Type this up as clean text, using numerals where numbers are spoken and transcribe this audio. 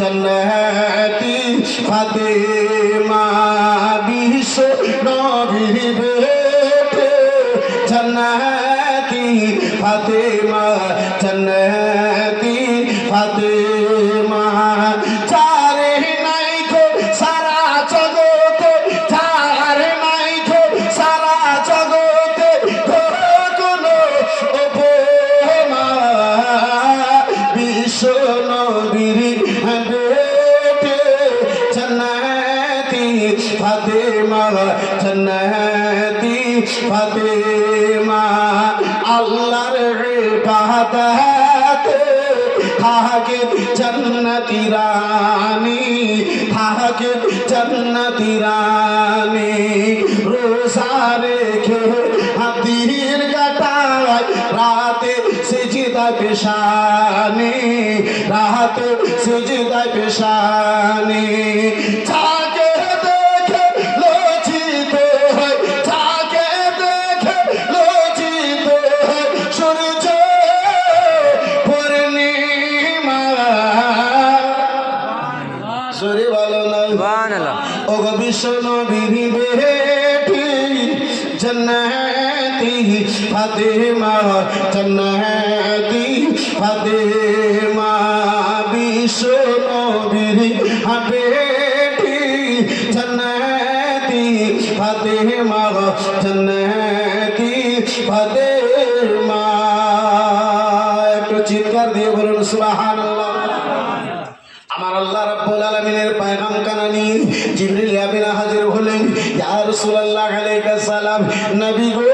জান্নাতি ফাতেমা বিশ্ব নবীর বেটে জান্নাতি ফাতেমা জান্নাতি ফাতেমা চারে নাই গো সারা জগতে চারে নাই গো সারা জগতে কোনো উপমা বিশ্ব নবীর বেটে জান্নাতি ফাতেমা জান্নাতি ফাতেমা আল্লাহর ইবাদতে থাকে জান্নাতি রানী থাকে জান্নাতি রানী রোজা রেখে হাতির কাটায় রাতে সিজদায় পেশানি রাতে সিজদায় পেশানি থাকে দেখে লজ্জিত হয় থাকে দেখে লজ্জিত হয় সূর্য পূর্ণিমা সরি ভালো না সুবহানাল্লাহ। ও গো বিশ্ব নবীর বেটি জান্নাতি ফাতেমা জান্নাতি ফাতেমা বিশ্ব নবীর বেটি জান্নাতি ফাতেমা জান্নাতি ফাতেমা একটু চিৎকার দিয়ে বলুন সুবহানাল্লাহ। আমার আল্লাহ রাব্বুল আলামিনের পয়গাম কানা নিয়ে জিবরিল আমিন হাজির হলেন। ইয়া রাসূলুল্লাহ আলাইহিস সালাম নবী গো